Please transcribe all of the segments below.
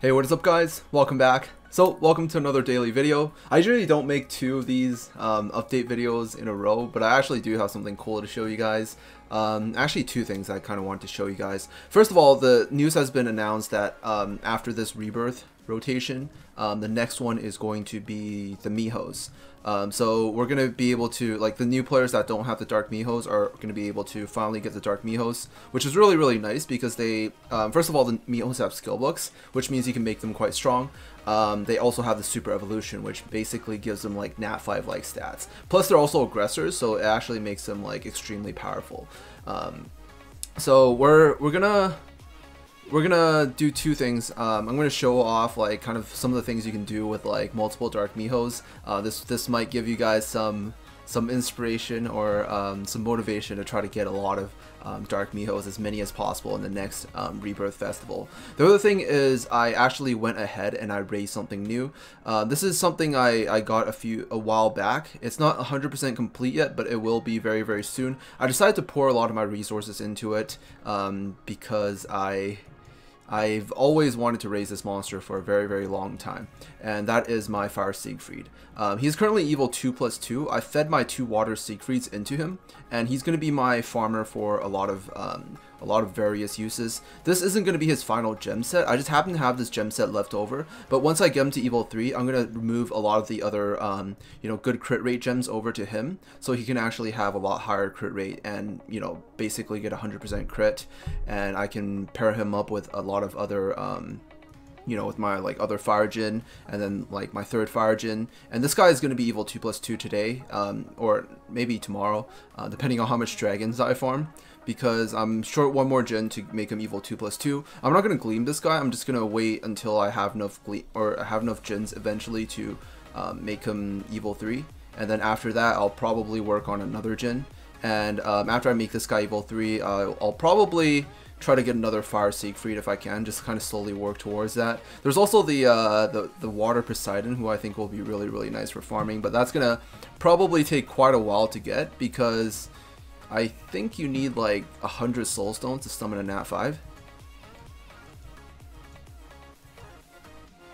Hey, what is up guys? Welcome back. So, welcome to another daily video. I usually don't make two of these update videos in a row, but I actually do have something cool to show you guys. Actually two things I kind of want to show you guys. First of all, the news has been announced that after this rebirth rotation, the next one is going to be the Mihos. So we're going to be able to, like, the new players that don't have the Dark Mihos are going to be able to finally get the Dark Mihos, which is really, really nice because they, first of all, the Mihos have skill books, which means you can make them quite strong. They also have the Super Evolution, which basically gives them like Nat 5 like stats. Plus they're also aggressors, so it actually makes them like extremely powerful. So we're gonna do two things. I'm gonna show off like kind of some of the things you can do with like multiple Dark Mihos. This might give you guys some inspiration or some motivation to try to get a lot of Dark Mihos, as many as possible in the next Rebirth Festival. The other thing is I actually went ahead and I raised something new. This is something I got a while back. It's not 100% complete yet, but it will be very, very soon. I decided to pour a lot of my resources into it because I've always wanted to raise this monster for a very, very long time, and that is my Fire Siegfried. He's currently Evil 2+2. I fed my 2 Water Siegfrieds into him, and he's going to be my farmer for a lot of various uses. This isn't going to be his final gem set. I just happen to have this gem set left over, but once I get him to Evil 3, I'm going to remove a lot of the other good crit rate gems over to him, so he can actually have a lot higher crit rate and, basically get 100% crit, and I can pair him up with a lot of other with my like other Fire Djinn, and then like my 3rd Fire Djinn. And this guy is going to be Evil 2+2 today, or maybe tomorrow, depending on how much dragons I farm, because I'm short one more Djinn to make him Evil 2+2. I'm not going to gleam this guy. I'm just going to wait until I have enough Djinns eventually to make him Evil 3, and then after that I'll probably work on another Djinn. And after I make this guy Evil 3, I'll probably try to get another Fire Siegfried if I can, just kind of slowly work towards that. There's also the Water Poseidon, who I think will be really, really nice for farming, but that's gonna probably take quite a while to get because I think you need like 100 soul stones to summon a Nat 5.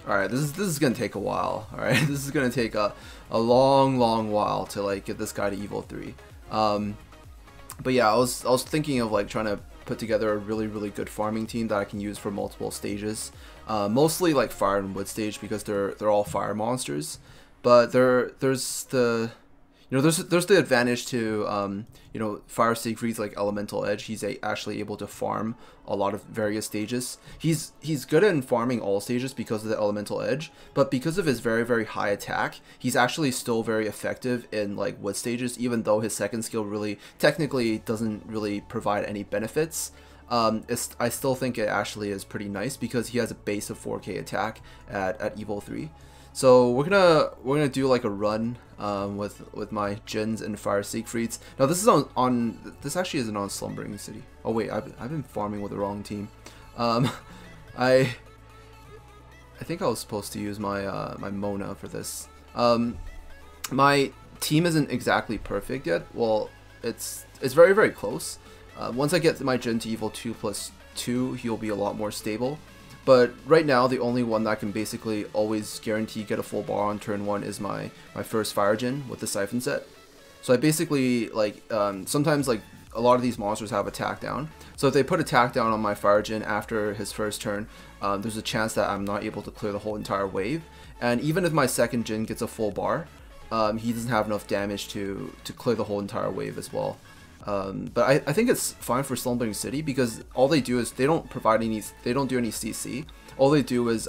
Alright, this is gonna take a while. Alright, this is gonna take a long while to like get this guy to Evil 3. But yeah, I was thinking of like trying to put together a really, really good farming team that I can use for multiple stages. Mostly like fire and wood stage because they're all fire monsters. But there's the advantage to Fire Siegfried's like elemental edge. He's actually able to farm a lot of various stages. He's good in farming all stages because of the elemental edge, but because of his very, very high attack, he's actually still very effective in like wood stages, even though his second skill really technically doesn't really provide any benefits. I still think it actually is pretty nice because he has a base of 4k attack at Evil 3. So we're gonna do like a run with my Djinns and Fire Siegfrieds. Now this is this actually isn't on Slumbering City. Oh wait, I've been farming with the wrong team. I think I was supposed to use my my Mona for this. My team isn't exactly perfect yet. Well, it's very, very close. Once I get my Djinn to Evil 2+2, he'll be a lot more stable. But right now, the only one that can basically always guarantee get a full bar on turn 1 is my first Fire Djinn with the Siphon set. So I basically, like, sometimes, like, a lot of these monsters have attack down. So if they put attack down on my Fire Djinn after his first turn, there's a chance that I'm not able to clear the whole entire wave. And even if my second Djinn gets a full bar, he doesn't have enough damage to clear the whole entire wave as well. But I think it's fine for Slumbering City because all they do is they don't do any CC. All they do is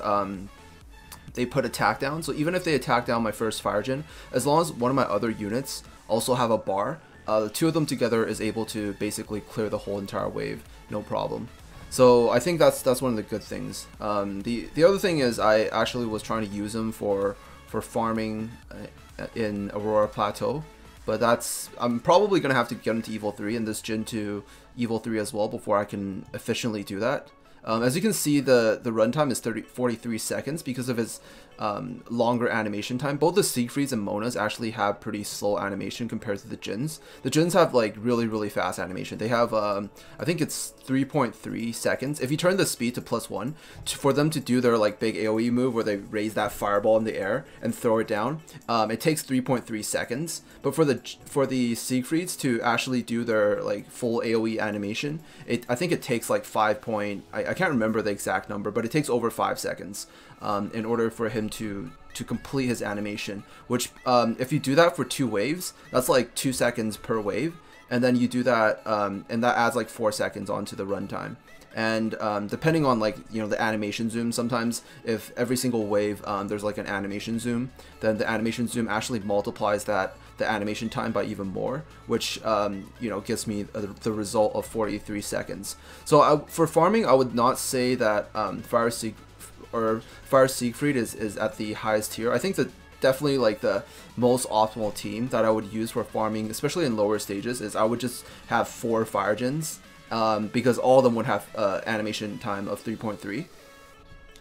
they put attack down. So even if they attack down my first Fire Djinn, as long as one of my other units also have a bar, the 2 of them together is able to basically clear the whole entire wave, no problem. So I think that's one of the good things. The other thing is I actually was trying to use them for farming in Aurora Plateau. But I'm probably going to have to get him to Evil 3 and this Djinn to Evil 3 as well before I can efficiently do that. As you can see, the runtime is 43 seconds because of its longer animation time. Both the Siegfrieds and Monas actually have pretty slow animation compared to the Jins. The Jins have like really fast animation. They have I think it's 3.3 seconds. If you turn the speed to +1 for them to do their like big AoE move where they raise that fireball in the air and throw it down, it takes 3.3 seconds. But for the Siegfrieds to actually do their like full AoE animation, I think it takes like I can't remember the exact number, but it takes over 5 seconds in order for him to complete his animation, which if you do that for 2 waves, that's like 2 seconds per wave, and then you do that and that adds like 4 seconds onto the runtime. And depending on like, you know, the animation zoom, sometimes if every single wave there's like an animation zoom, then the animation zoom actually multiplies the animation time by even more, which you know, gives me the result of 43 seconds. So for farming, I would not say that Fire Siegfried is at the highest tier. I think that definitely like the most optimal team that I would use for farming, especially in lower stages, is I would just have 4 Fire Gens, because all of them would have animation time of 3.3,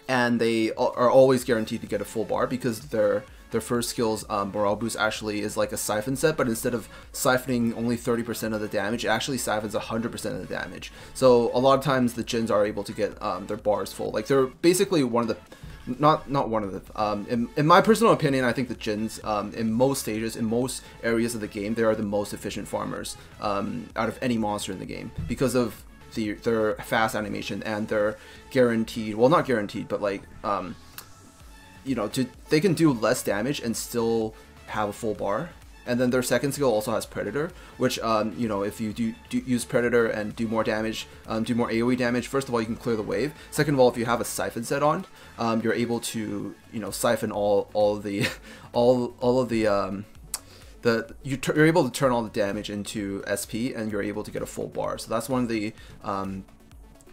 and they are always guaranteed to get a full bar because their first skill's morale boost actually is like a siphon set, but instead of siphoning only 30% of the damage, it actually siphons 100% of the damage. So a lot of times the Jins are able to get their bars full. Like they're basically one of the, not one of the, in my personal opinion, I think the Jins in most stages, in most areas of the game, they are the most efficient farmers out of any monster in the game because of their fast animation and their guaranteed, well not guaranteed, but like you know, they can do less damage and still have a full bar. And then their second skill also has Predator, which you know, if you do use Predator and do more damage, do more AoE damage, first of all you can clear the wave. Second of all, if you have a siphon set on, you're able to, you know, siphon all of the you're able to turn all the damage into SP, and you're able to get a full bar. So that's one of the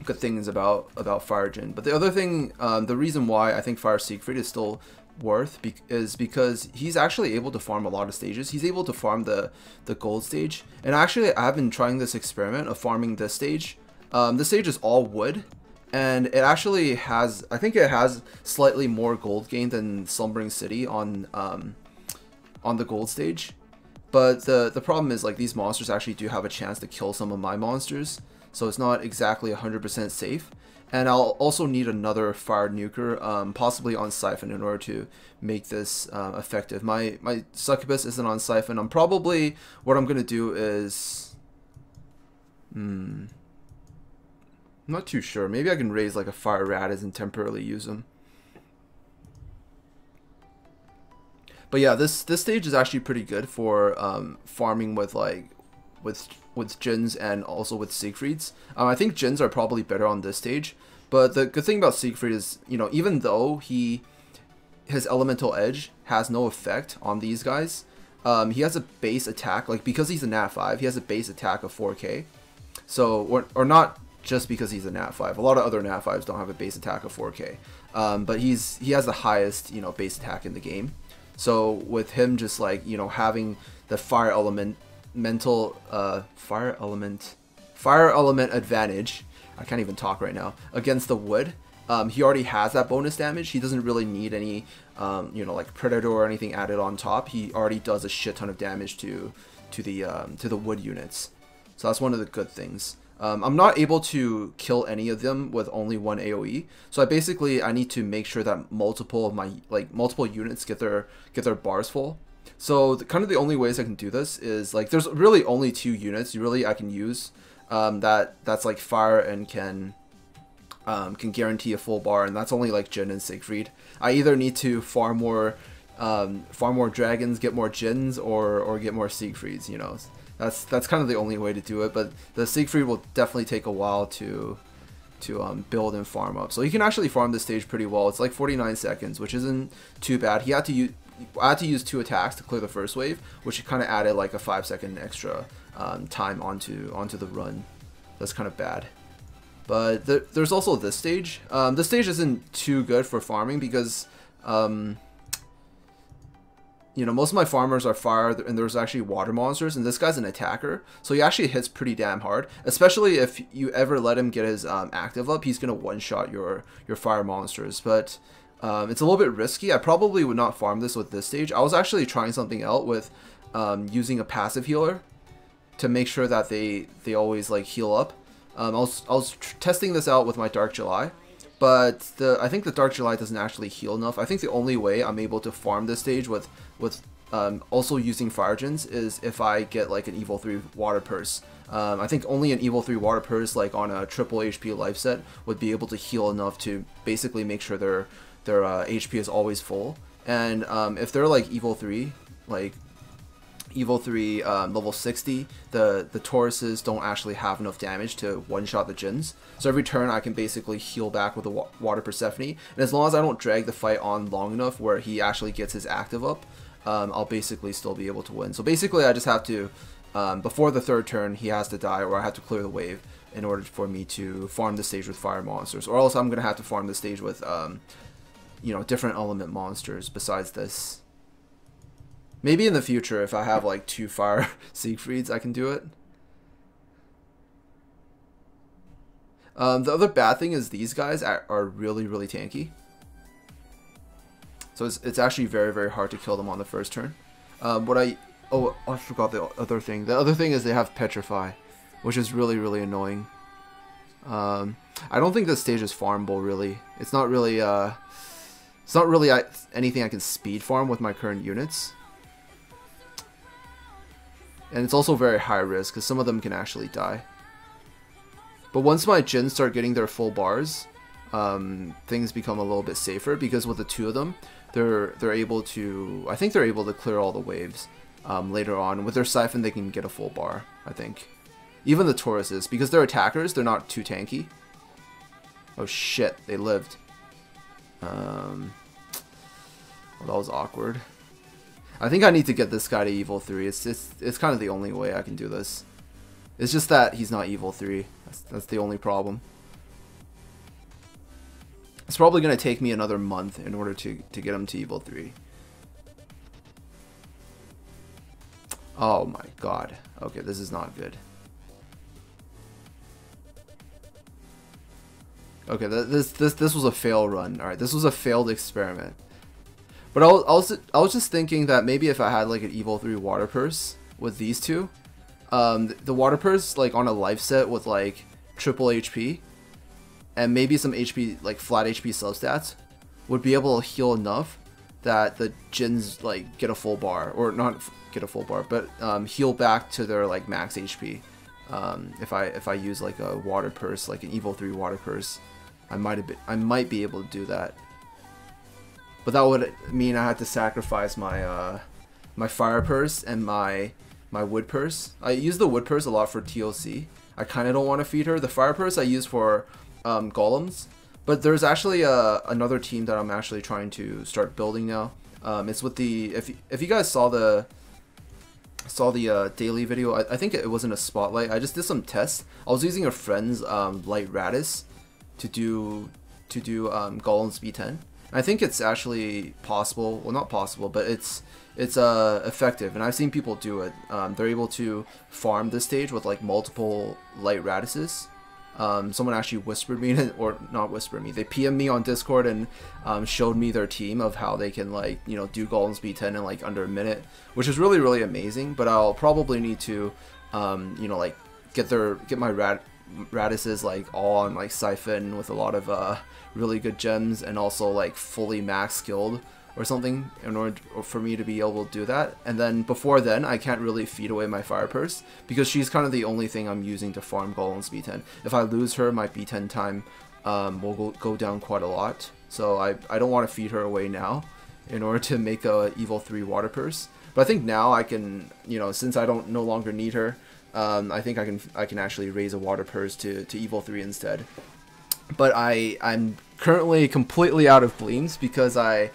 good things about Fire Jin. But the other thing, the reason why I think Fire Siegfried is still worth is because he's actually able to farm a lot of stages. He's able to farm the gold stage, and actually I've been trying this experiment of farming this stage. This stage is all wood, and it actually has, I think it has slightly more gold gain than Slumbering City on the gold stage. But the problem is, like, these monsters actually do have a chance to kill some of my monsters, so it's not exactly 100% safe. And I'll also need another Fire Nuker, possibly on Siphon, in order to make this effective. My Succubus isn't on Siphon. What I'm going to do is... I'm not too sure. Maybe I can raise like a Fire Radis and temporarily use them. But yeah, this stage is actually pretty good for farming with Jins and also with Siegfrieds. I think Jins are probably better on this stage, but the good thing about Siegfried is, you know, even though his elemental edge has no effect on these guys, he has a base attack, like because he's a nat 5, he has a base attack of 4k. So, or not just because he's a nat 5. A lot of other nat 5s don't have a base attack of 4k, but he has the highest, you know, base attack in the game. So with him just, like, you know, having the fire element advantage, I can't even talk right now, against the wood, he already has that bonus damage. He doesn't really need any you know, like Predator or anything added on top. He already does a shit ton of damage to the wood units. So that's one of the good things. I'm not able to kill any of them with only one AoE, so I need to make sure that multiple units get their bars full. So kind of the only ways I can do this is, like, there's really only 2 units I can use that's like fire and can guarantee a full bar, and that's only like Jin and Siegfried. I either need to farm more dragons, get more Jins, or get more Siegfrieds, you know. That's kind of the only way to do it, but the Siegfried will definitely take a while to build and farm up. So you can actually farm this stage pretty well. It's like 49 seconds, which isn't too bad. I had to use 2 attacks to clear the first wave, which kind of added like a 5-second extra time onto the run. That's kind of bad. But there's also this stage. This stage isn't too good for farming because you know, most of my farmers are fire, and there's actually water monsters, and this guy's an attacker, so he actually hits pretty damn hard, especially if you ever let him get his active up. He's gonna one-shot your fire monsters, but it's a little bit risky. I probably would not farm this with this stage. I was actually trying something out with using a passive healer to make sure that they always like heal up. I was testing this out with my Dark July, but I think the Dark July doesn't actually heal enough. I think the only way I'm able to farm this stage with also using Fire Gens is if I get like an Evil 3 Water Purse. I think only an Evil 3 Water Purse, like on a triple HP life set, would be able to heal enough to basically make sure their HP is always full. And if they're like Evil 3, like Evil 3 level 60, the Tauruses don't actually have enough damage to one-shot the Djinns. So every turn I can basically heal back with a Water Persephone. And as long as I don't drag the fight on long enough where he actually gets his active up, I'll basically still be able to win. So basically I just have to, before the third turn, he has to die, or I have to clear the wave in order for me to farm the stage with fire monsters. Or else I'm going to have to farm the stage with, you know, different element monsters besides this. Maybe in the future, if I have like 2 fire Siegfrieds, I can do it. The other bad thing is these guys are really, really tanky. So it's actually very, very hard to kill them on the first turn. I forgot the other thing. The other thing is they have Petrify, which is really, really annoying. I don't think this stage is farmable, really. It's not really anything I can speed farm with my current units. And it's also very high risk, because some of them can actually die. But once my Djinns start getting their full bars, things become a little bit safer, because with the 2 of them, they're able to, I think they're able to clear all the waves later on. With their Siphon, they can get a full bar, I think. Even the Tauruses, because they're attackers, they're not too tanky. Oh shit, they lived. Well, that was awkward. I think I need to get this guy to Evil 3. It's kind of the only way I can do this. It's just that he's not Evil 3. That's the only problem. It's probably going to take me another month in order to get him to Evil 3. Oh my god. Okay, this is not good. Okay, this was a fail run. Alright, this was a failed experiment. But I was just thinking that maybe if I had like an Evil 3 Water Purse with these 2, the Water Purse like on a life set with like triple HP and maybe some HP, like flat HP substats, would be able to heal enough that the Djinns like get a full bar, or not get a full bar, but heal back to their like max HP. If I use like a Water Purse, like an Evil 3 Water Purse, I might be able to do that. But that would mean I had to sacrifice my my Fire Purse and my Wood Purse. I use the Wood Purse a lot for TOC. I kind of don't want to feed her. The Fire Purse I use for Golems. But there's actually another team that I'm actually trying to start building now. It's with the, if you guys saw the daily video, I think it wasn't a spotlight. I just did some tests. I was using a friend's light Radis to do Golems B10. I think it's actually possible. Well, not possible, but it's effective, and I've seen people do it. They're able to farm this stage with like multiple light Radises. Someone actually whispered me, or not whispered me, they PM'd me on Discord and showed me their team of how they can, like, you know, do Golems B10 in like under a minute, which is really, really amazing. But I'll probably need to, you know, like get my Radises like all on like Siphon with a lot of really good gems, and also like fully max skilled or something in order for me to be able to do that. And then before then, I can't really feed away my Fire Purse, because she's kind of the only thing I'm using to farm Golems B10. If I lose her, my B10 time will go down quite a lot. So I don't want to feed her away now in order to make a Evil 3 Water Purse. But I think now I can, you know, since I no longer need her, I think I can actually raise a Water Purse to Evil 3 instead. But I'm currently completely out of gleams because I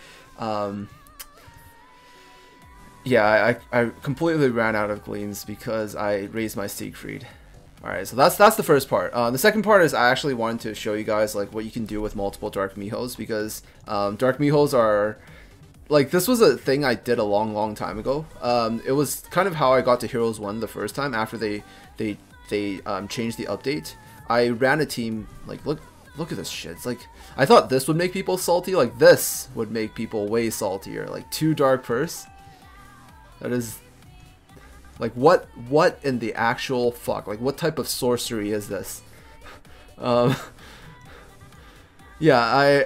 completely ran out of gleams because I raised my Siegfried. Alright, so that's the first part. The second part is I actually wanted to show you guys like what you can do with multiple Dark Mihos, because Dark Mihos are like this was a thing I did a long time ago. It was kind of how I got to Heroes 1 the first time after they changed the update. I ran a team, like, look at this shit. It's like, I thought this would make people salty. Like, this would make people way saltier. Like, 2 Dark Purse. That is, like, what in the actual fuck? Like, what type of sorcery is this? Yeah,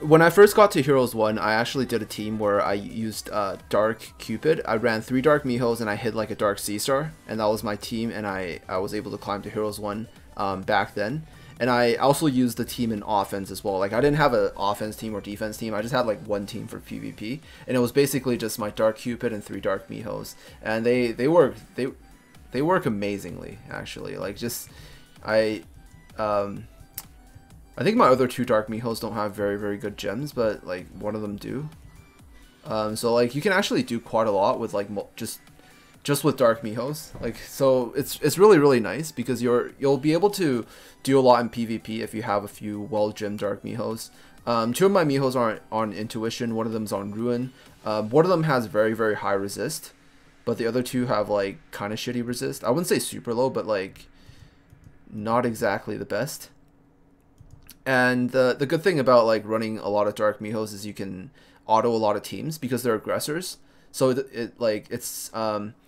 when I first got to Heroes 1, I actually did a team where I used Dark Cupid. I ran 3 Dark Mihos and I hid like a Dark Sea Star, and that was my team, and I was able to climb to Heroes 1 back then. And I also used the team in offense as well. Like, I didn't have an offense team or defense team. I just had like one team for PvP, and it was basically just my Dark Cupid and 3 Dark Mihos, and they work amazingly, actually. Like, just I think my other 2 Dark Mihos don't have very good gems, but like one of them do. So like you can actually do quite a lot with like just with Dark Mihos. Like, so it's really nice because you'll be able to do a lot in PvP if you have a few well-gemmed Dark Mihos. 2 of my Mihos are on Intuition, one of them's on Ruin. One of them has very high resist, but the other 2 have like kind of shitty resist. I wouldn't say super low, but like not exactly the best. And the good thing about like running a lot of Dark Mihos is you can auto a lot of teams because they're aggressors. So it's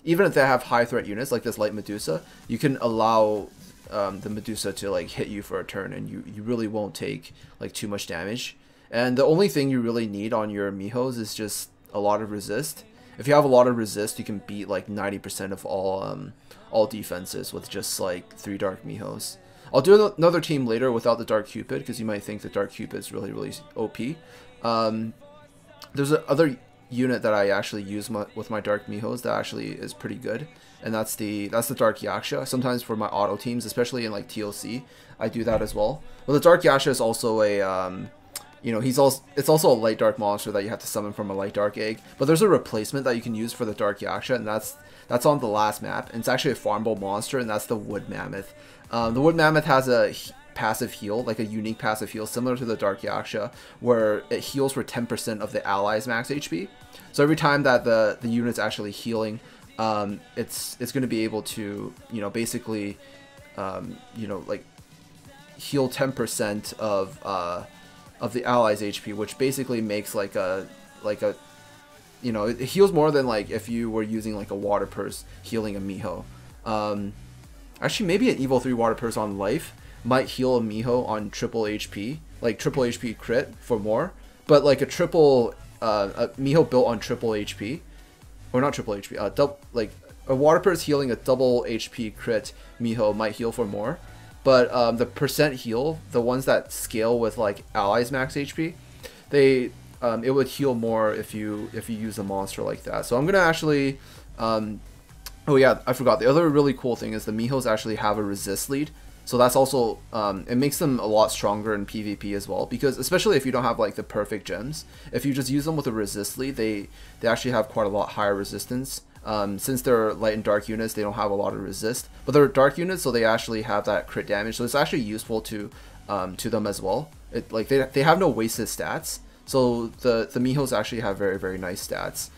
even if they have high threat units like this Light Medusa, you can allow the Medusa to like hit you for a turn, and you really won't take like too much damage. And the only thing you really need on your Mihos is just a lot of resist. If you have a lot of resist, you can beat like 90% of all defenses with just like 3 Dark Mihos. I'll do another team later without the Dark Cupid because you might think the Dark Cupid is really OP. There's another unit that I actually use with my Dark Mihos that actually is pretty good, and that's the Dark Yaksha. Sometimes for my auto teams, especially in like TLC, I do that as well. Well, the Dark Yaksha is also a you know, it's also a light dark monster that you have to summon from a light dark egg. But there's a replacement that you can use for the Dark Yaksha, and that's on the last map. And it's actually a farmable monster, and that's the Wood Mammoth. The Wood Mammoth has a passive heal, like a unique passive heal, similar to the Dark Yaksha, where it heals for 10% of the allies' max HP. So every time that the unit's actually healing, it's going to be able to, you know, basically, you know, like heal 10% of the allies' HP, which basically makes like a you know, it heals more than like if you were using like a Water Purse healing a Miho. Actually, maybe an Evo 3 Water Purse on life might heal a Miho on triple HP, like triple HP crit for more. But like a Miho built on triple HP, or not triple HP, like a Water Purse healing a double HP crit Miho might heal for more. But the percent heal, the ones that scale with like allies max HP, it would heal more if you use a monster like that. So I'm gonna actually, oh yeah, I forgot. The other really cool thing is the Mihos actually have a resist lead. So that's also, it makes them a lot stronger in PvP as well, because especially if you don't have like the perfect gems, if you just use them with a resist lead, they actually have quite a lot higher resistance. Since they're light and dark units, they don't have a lot of resist, but they're dark units, so they actually have that crit damage. So it's actually useful to them as well. Like they have no wasted stats, so the Mihos actually have very nice stats.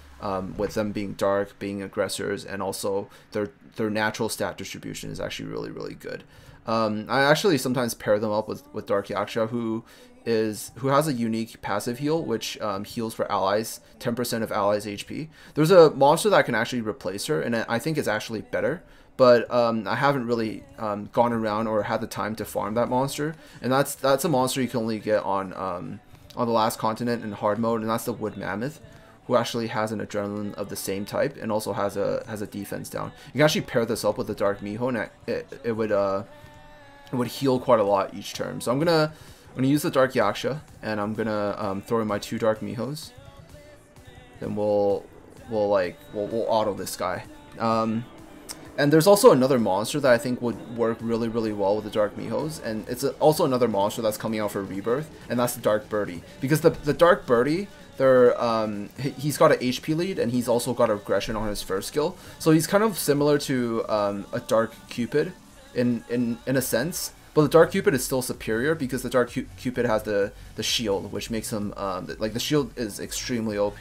With them being dark, being aggressors, and also their natural stat distribution is actually really good. I actually sometimes pair them up with Dark Yaksha, who has a unique passive heal, which heals for allies 10% of allies' HP. There's a monster that can actually replace her, and I think it's actually better, but I haven't really gone around or had the time to farm that monster, and that's a monster you can only get on the last continent in hard mode, and that's the Wood Mammoth, who actually has an adrenaline of the same type and also has a defense down. You can actually pair this up with the Dark Miho, and it would heal quite a lot each turn. So I'm gonna use the Dark Yaksha, and I'm gonna throw in my 2 Dark Mihos. Then we'll auto this guy. And there's also another monster that I think would work really well with the Dark Mihos, and it's also another monster that's coming out for Rebirth, and that's the Dark Birdie. Because the Dark Birdie, he's got an HP lead, and he's also got aggression on his first skill. So he's kind of similar to a Dark Cupid in a sense, But the Dark Cupid is still superior because the Dark Cupid has the shield, which makes him like the shield is extremely OP.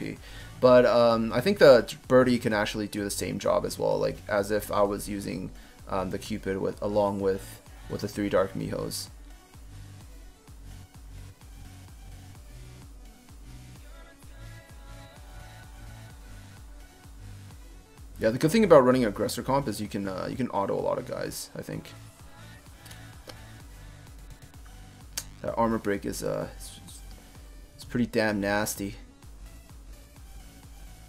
But I think the Birdie can actually do the same job as well, like as if I was using the Cupid along with the 3 Dark Mihos. Yeah, the good thing about running aggressor comp is you can auto a lot of guys, I think. That armor break is it's pretty damn nasty.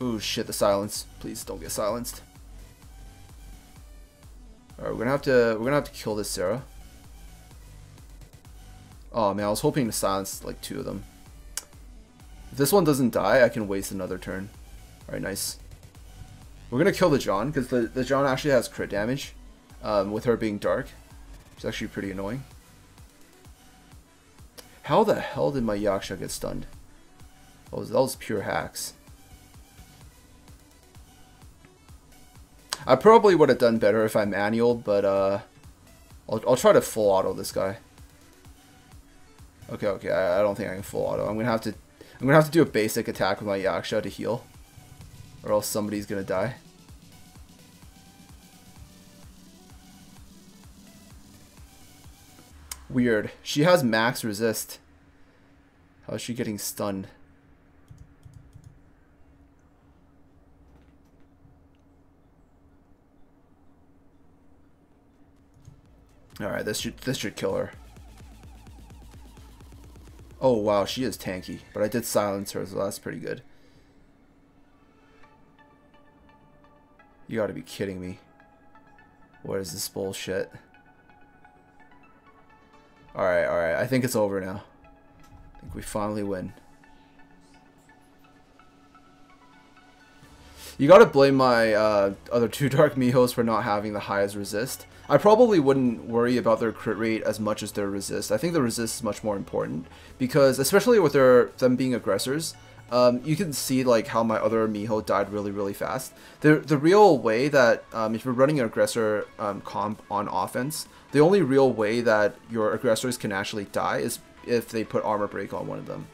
Ooh shit, the silence. Please don't get silenced. Alright, we're gonna have to kill this Sarah. Oh man, I was hoping to silence like 2 of them. If this one doesn't die, I can waste another turn. Alright, nice. We're gonna kill the John, because the John actually has crit damage, with her being dark. It's actually pretty annoying. How the hell did my Yaksha get stunned? That was pure hacks. I probably would have done better if I manualed, but I'll try to full auto this guy. Okay, I don't think I can full auto. I'm gonna have to do a basic attack with my Yaksha to heal, or else somebody's gonna die. Weird. She has max resist. How is she getting stunned? Alright, this should kill her. Oh wow, she is tanky, but I did silence her, so that's pretty good. You gotta be kidding me. What is this bullshit? Alright, I think it's over now. I think we finally win. You gotta blame my other 2 Dark Mihos for not having the highest resist. I probably wouldn't worry about their crit rate as much as their resist. I think the resist is much more important, because especially with them being aggressors, you can see like how my other Miho died really fast. The real way that if you're running an aggressor comp on offense, the only real way that your aggressors can actually die is if they put armor break on one of them,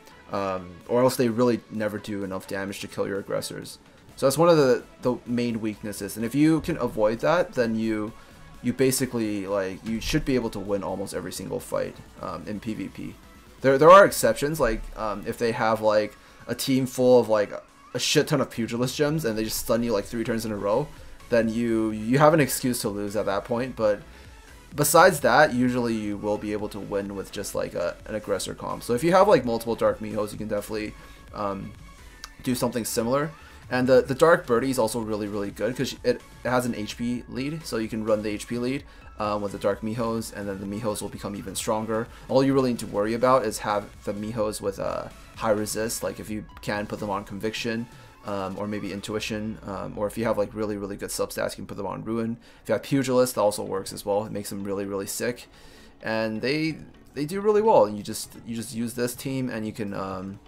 or else they really never do enough damage to kill your aggressors. So that's one of the main weaknesses, and if you can avoid that, then you basically, like, you should be able to win almost every single fight in PvP. There are exceptions, like if they have like a team full of like a shit ton of pugilist gems and they just stun you like 3 turns in a row, then you have an excuse to lose at that point. But besides that, usually you will be able to win with just like an aggressor comp. So if you have like multiple Dark Mihos, you can definitely do something similar. And the Dark Birdie is also really good because it has an HP lead, so you can run the HP lead with the Dark Mihos, and then the Mihos will become even stronger. All you really need to worry about is have the Mihos with high resist, like if you can put them on Conviction, or maybe Intuition, or if you have like really good substats, you can put them on Ruin. If you have Pugilist, that also works as well. It makes them really sick, and they do really well. And you just use this team, and you can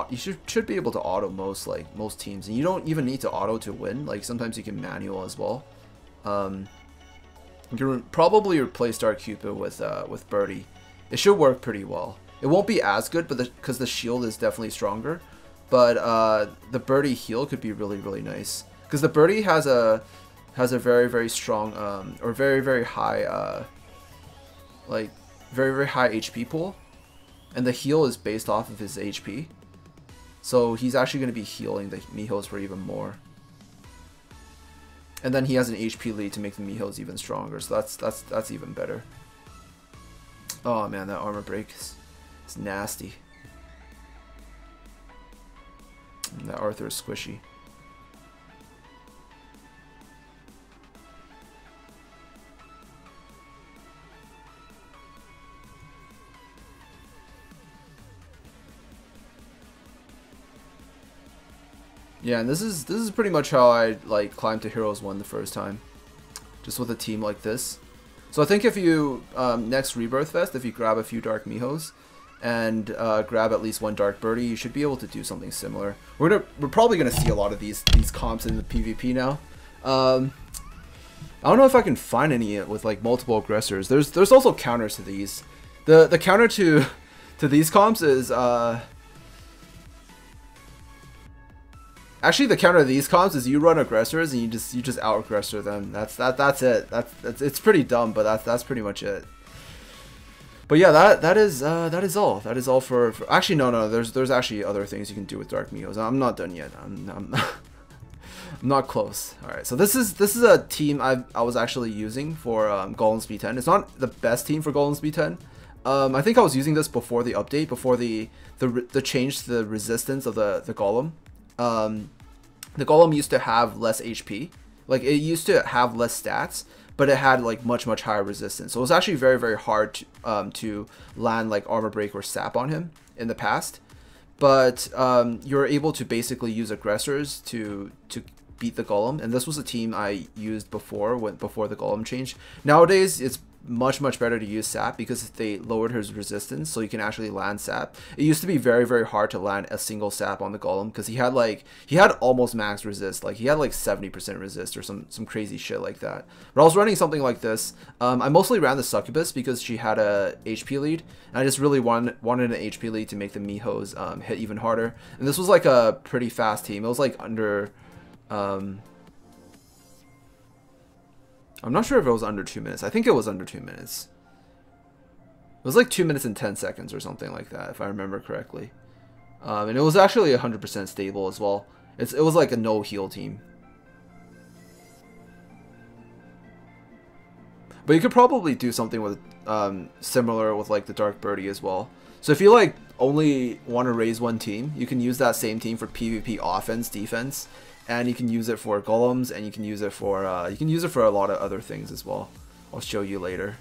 you should be able to auto most teams, and you don't even need to auto to win. Like sometimes you can manual as well. You can probably replace Dark Cupid with Birdie. It should work pretty well. It won't be as good, but because the shield is definitely stronger. But the Birdie heal could be really nice, because the Birdie has a very strong or very high like very high HP pool, and the heal is based off of his HP. So he's actually going to be healing the Mihos for even more. And then he has an HP lead to make the Mihos even stronger, so that's even better. Oh man, that armor break is nasty. And that Arthur is squishy. Yeah, and this is pretty much how I like climbed to Heroes 1 the first time, just with a team like this. So I think if you next Rebirth Fest, if you grab a few Dark Mihos and grab at least 1 Dark Birdie, you should be able to do something similar. We're probably gonna see a lot of these comps in the PvP now. I don't know if I can find any with like multiple aggressors. There's also counters to these. The counter to these comps is actually the counter to these comps is you run aggressors and you just out aggressor them. That's it. It's pretty dumb, but that's pretty much it. But yeah, that is all. That is all for actually no. There's actually other things you can do with Dark Mihos. I'm not done yet. I'm not close. All right, so this is a team I was actually using for Golem's B10. It's not the best team for Golem's B10. I think I was using this before the update, before the change to the resistance of the Golem. The Golem used to have less HP, like it used to have less stats, but it had like much higher resistance. So it was actually very hard to land like armor break or sap on him in the past. But you're able to basically use aggressors to beat the Golem, and this was a team I used before the Golem changed. Nowadays it's much better to use sap because they lowered his resistance, so you can actually land sap. It used to be very hard to land a single sap on the Golem because he had almost max resist, like he had like 70% resist or some crazy shit like that. But I was running something like this. I mostly ran the Succubus because she had a HP lead, and I just really wanted an HP lead to make the Mihos hit even harder. And this was like a pretty fast team. It was like under I'm not sure if it was under 2 minutes. I think it was under 2 minutes. It was like 2 minutes and 10 seconds or something like that, if I remember correctly. And it was actually 100% stable as well. It was like a no heal team. But you could probably do something with similar with like the Depardieu as well. So if you like only want to raise one team, you can use that same team for PvP offense, defense. And you can use it for golems, and you can use it for a lot of other things as well. I'll show you later.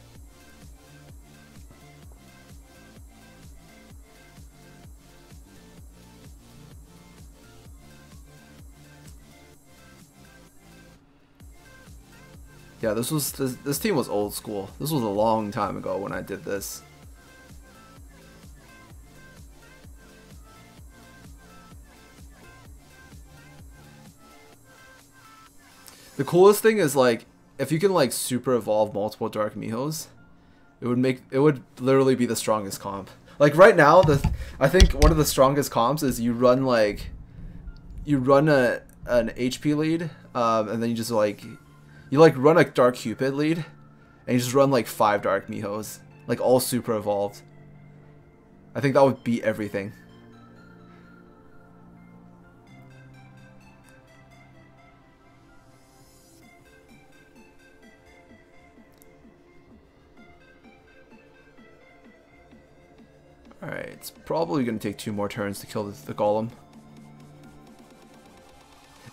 Yeah, this team was old school. This was a long time ago when I did this. The coolest thing is like if you can like super evolve multiple Dark Mihos, it would literally be the strongest comp. Like right now, I think one of the strongest comps is you run an HP lead, and then you run a Dark Cupid lead, and you just run like 5 Dark Mihos, like all super evolved. I think that would beat everything. Alright, it's probably going to take 2 more turns to kill the Golem.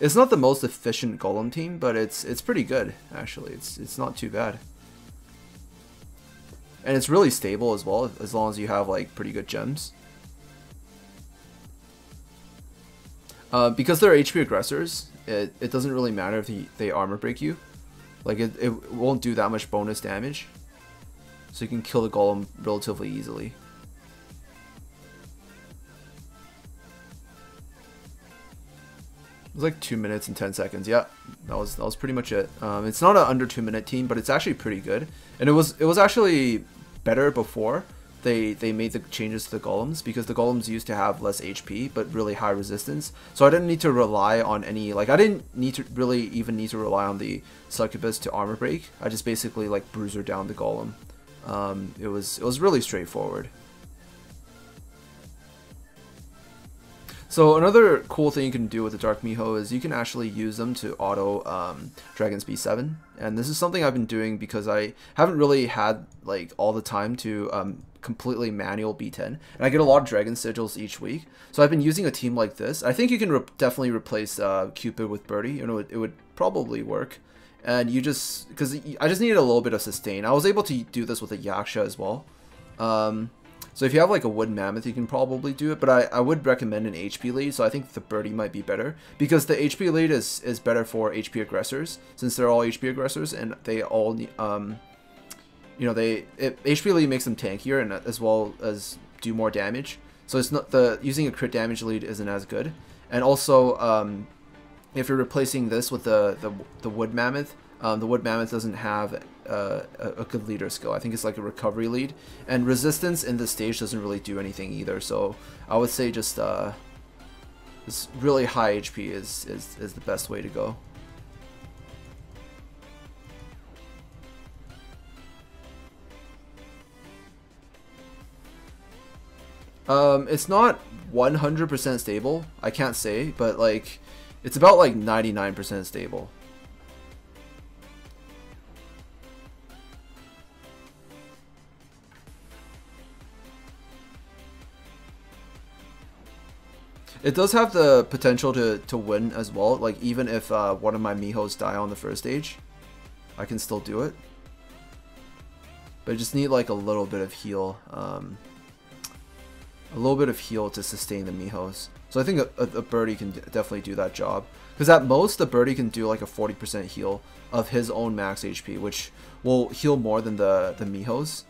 It's not the most efficient Golem team, but it's pretty good, actually. It's not too bad. And it's really stable as well, as long as you have like pretty good gems. Because they're HP aggressors, it doesn't really matter if they armor break you. Like it won't do that much bonus damage. So you can kill the Golem relatively easily. It was like 2 minutes and 10 seconds. Yeah, that was pretty much it. It's not an under 2 minute team, but it's actually pretty good. And it was actually better before they made the changes to the Golems, because the Golems used to have less HP but really high resistance. So I didn't need to rely on any, like I didn't need to really even need to rely on the Succubus to armor break. I just basically like bruiser down the Golem. It was really straightforward. So another cool thing you can do with the Dark Miho is you can actually use them to auto Dragon's B7, and this is something I've been doing because I haven't really had like all the time to completely manual B10, and I get a lot of Dragon Sigils each week. So I've been using a team like this. I think you can definitely replace Cupid with Birdie. You know, it would probably work. And you just, because I just needed a little bit of sustain. I was able to do this with a Yaksha as well. So if you have like a Wood Mammoth, you can probably do it, but I would recommend an HP lead, so I think the Birdie might be better, because the HP lead is better for HP aggressors, since they're all HP aggressors, and they all, you know, HP lead makes them tankier, and as well as do more damage, so it's not, using a crit damage lead isn't as good. And also, if you're replacing this with the Wood Mammoth, The Wood Mammoth doesn't have a good leader skill. I think it's like a recovery lead, and resistance in this stage doesn't really do anything either. So I would say just this really high HP is the best way to go. It's not 100% stable, I can't say, but like it's about like 99% stable. It does have the potential to win as well, like even if one of my Mihos die on the first stage, I can still do it. But I just need like a little bit of heal. A little bit of heal to sustain the Mihos. So I think a birdie can definitely do that job. Because at most, the birdie can do like a 40% heal of his own max HP, which will heal more than the Mihos.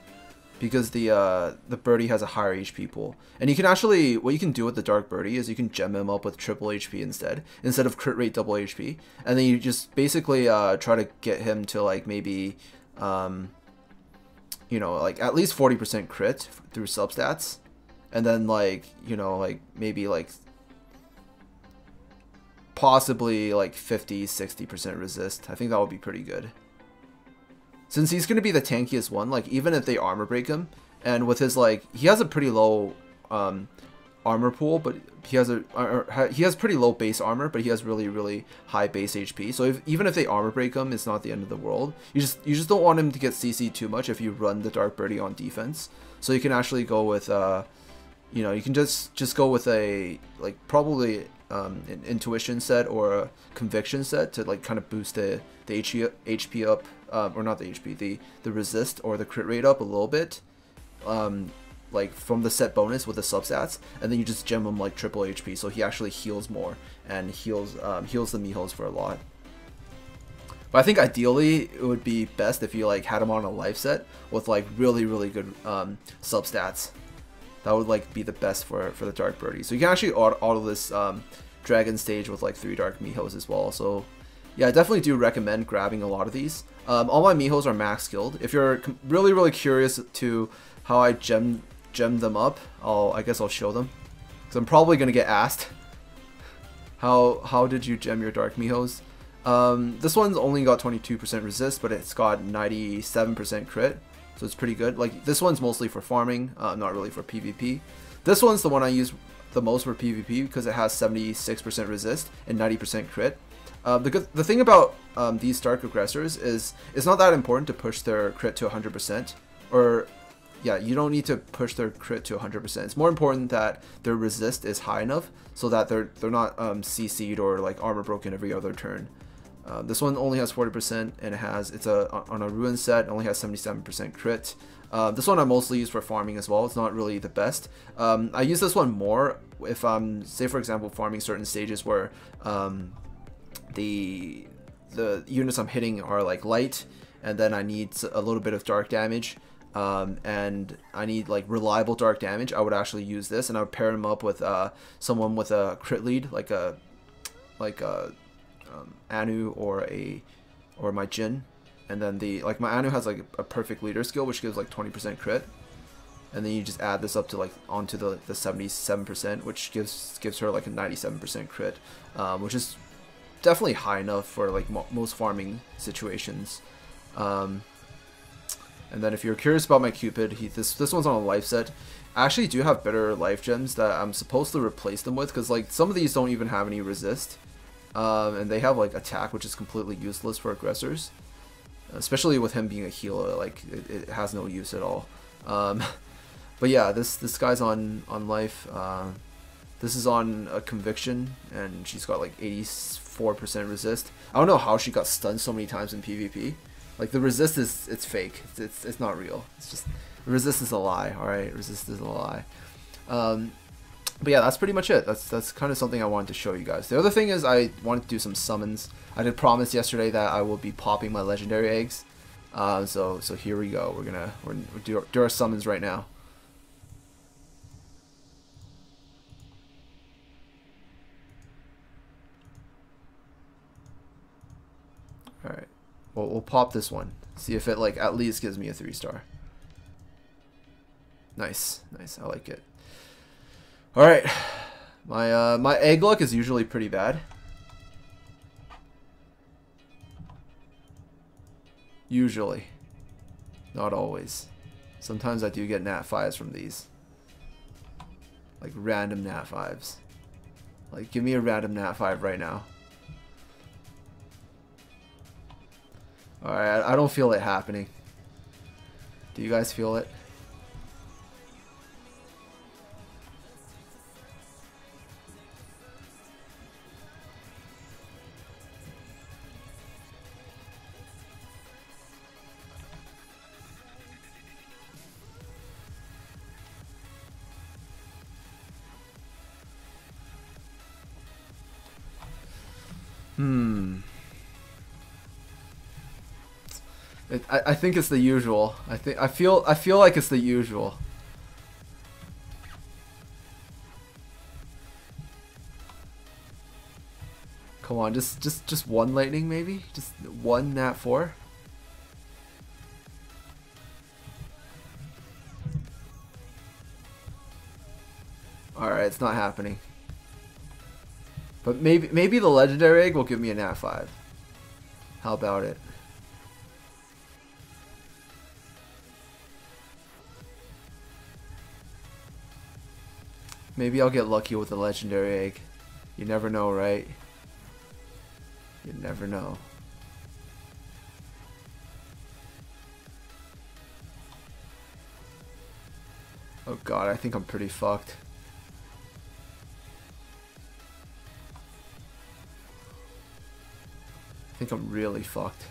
Because the birdie has a higher HP pool. And you can actually, what you can do with the dark birdie is you can gem him up with triple HP instead of crit rate double HP. And then you just basically try to get him to like maybe, you know, like at least 40% crit through substats. And then like, you know, like maybe like possibly like 50-60% resist. I think that would be pretty good. Since he's going to be the tankiest one, like even if they armor break him, and with his like, he has a pretty low armor pool, but he has pretty low base armor, but he has really high base HP. So even if they armor break him, it's not the end of the world. You just don't want him to get CC'd too much if you run the Dark Birdie on defense. So you can actually go with you know, you can just go with a like probably an intuition set or a conviction set to like kind of boost the HP up, or not the HP, the resist or the crit rate up a little bit, like from the set bonus with the substats, and then you just gem him like triple HP, so he actually heals more and heals the Mihos for a lot. But I think ideally it would be best if you like had him on a life set with like really good substats. That would like be the best for the Dark Birdie. So you can actually auto this dragon stage with like 3 Dark Mihos as well. So yeah, I definitely do recommend grabbing a lot of these. All my Mihos are max skilled. If you're really curious to how I gem them up, I guess I'll show them, because I'm probably gonna get asked. How did you gem your Dark Mihos? This one's only got 22% resist, but it's got 97% crit. So it's pretty good. Like this one's mostly for farming, not really for PvP. This one's the one I use the most for PvP because it has 76% resist and 90% crit. The thing about these Dark Aggressors is it's not that important to push their crit to 100%. Or yeah, you don't need to push their crit to 100%. It's more important that their resist is high enough so that they're not CC'd or like armor broken every other turn. This one only has 40% and it's on a ruin set. It only has 77% crit. This one I mostly use for farming as well. It's not really the best. I use this one more if I'm, say for example, farming certain stages where the units I'm hitting are like light, and then I need a little bit of dark damage, and I need like reliable dark damage. I would actually use this, and I would pair him up with someone with a crit lead, like a Anu or my Jin, and then my Anu has like a perfect leader skill which gives like 20% crit, and then you just add this up to like onto the 77%, which gives her like a 97% crit, which is definitely high enough for like most farming situations. And then if you're curious about my Cupid, this one's on a life set. I actually do have better life gems that I'm supposed to replace them with, because like some of these don't even have any resist. And they have like attack, which is completely useless for aggressors, especially with him being a healer. Like it has no use at all. But yeah, this guy's on life. This is on a conviction, and she's got like 84% resist. I don't know how she got stunned so many times in PvP. Like the resist it's fake. It's not real. It's just resist is a lie. All right, resist is a lie. But yeah, that's pretty much it. That's kind of something I wanted to show you guys. The other thing is I wanted to do some summons. I did promise yesterday that I will be popping my legendary eggs. So here we go. We're do our summons right now. All right. We'll pop this one. See if it like at least gives me a 3-star. Nice, nice. I like it. All right, my egg luck is usually pretty bad. Usually, not always. Sometimes I do get nat 5s from these, like random nat 5s. Like, give me a random nat 5 right now. All right, I don't feel it happening. Do you guys feel it? I think it's the usual. I feel like it's the usual. Come on, just one lightning maybe? Just one nat 4? Alright, it's not happening. But maybe the legendary egg will give me a nat 5. How about it? Maybe I'll get lucky with the legendary egg. You never know, right? You never know. Oh god, I think I'm pretty fucked. I think I'm really fucked.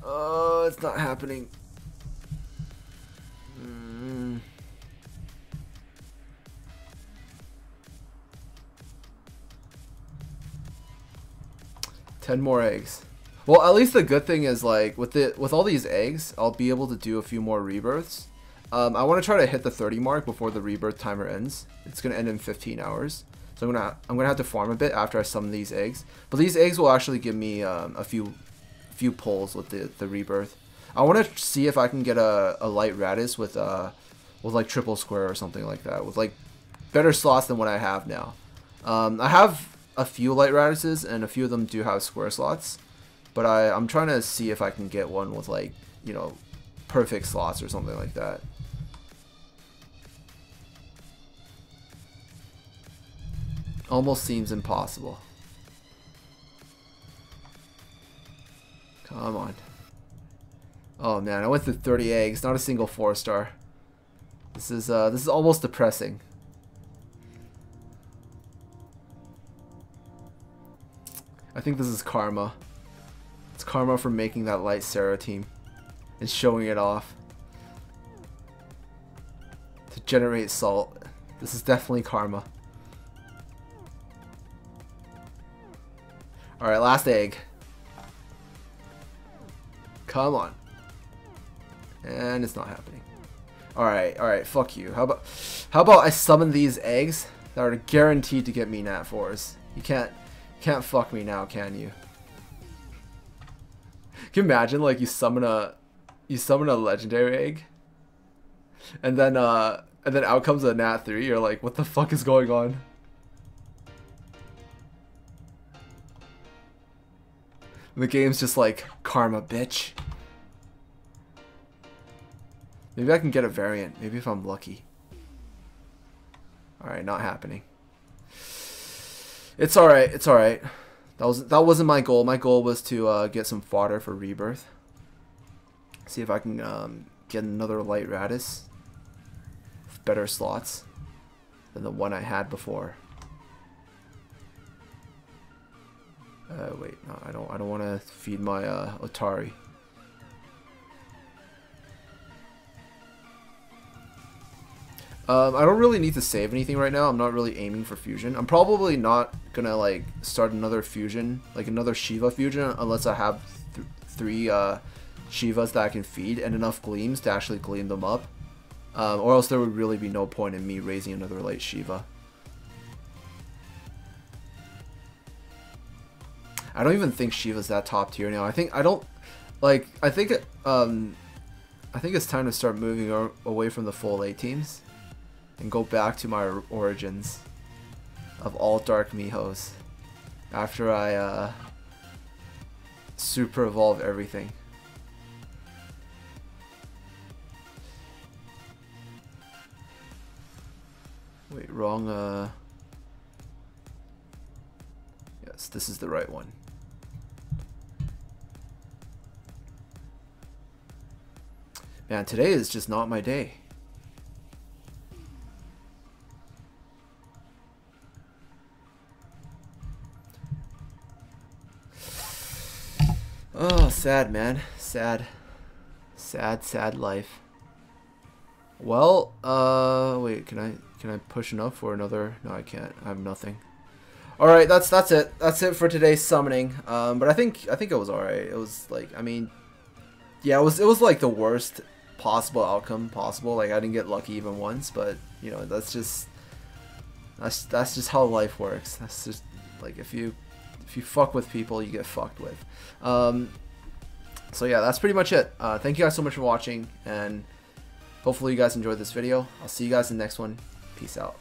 Oh, it's not happening. 10 more eggs. Well, at least the good thing is, like, with all these eggs, I'll be able to do a few more rebirths. I want to try to hit the 30 mark before the rebirth timer ends. It's gonna end in 15 hours, so I'm gonna have to farm a bit after I summon these eggs. But these eggs will actually give me a few pulls with the rebirth. I want to see if I can get a light radius with like triple square or something like that, with like better slots than what I have now. I have a few light radishes, and a few of them do have square slots, but I'm trying to see if I can get one with, like, you know, perfect slots or something like that. Almost seems impossible. Come on. Oh man, I went through 30 eggs, not a single 4-star. This is almost depressing. I think this is karma. It's karma for making that light Sarah team and showing it off to generate salt. This is definitely karma. Alright, last egg. Come on. And it's not happening. Alright, fuck you. How about I summon these eggs that are guaranteed to get me nat 4s? You can't fuck me now, can you? Can you imagine, like, you summon a legendary egg, and then out comes a nat 3. You're like, what the fuck is going on? And the game's just like, karma, bitch. Maybe I can get a variant. Maybe if I'm lucky. Alright, not happening. It's alright, it's alright. That wasn't my goal. My goal was to get some fodder for rebirth. See if I can get another light radius with better slots than the one I had before. Wait, no, I don't want to feed my Otari. I don't really need to save anything right now. I'm not really aiming for fusion. I'm probably not gonna like start another fusion, like another Shiva fusion, unless I have three Shivas that I can feed and enough gleams to actually gleam them up. Or else there would really be no point in me raising another light Shiva. I don't even think Shiva's that top tier now. I think it's time to start moving away from the full late teams and go back to my origins of all dark Mihos after I super evolve everything. Wait, wrong, yes, this is the right one. Man, today is just not my day. Oh, sad, man. Sad. Sad, sad life. Well, wait, can I push enough for another? No, I can't. I have nothing. All right, that's it. That's it for today's summoning. But I think it was all right. It was like, I mean, yeah, it was like the worst possible outcome possible. Like, I didn't get lucky even once, but you know, that's just how life works. That's just like, if you fuck with people, you get fucked with. So yeah, that's pretty much it. Thank you guys so much for watching, and hopefully you guys enjoyed this video. I'll see you guys in the next one. Peace out.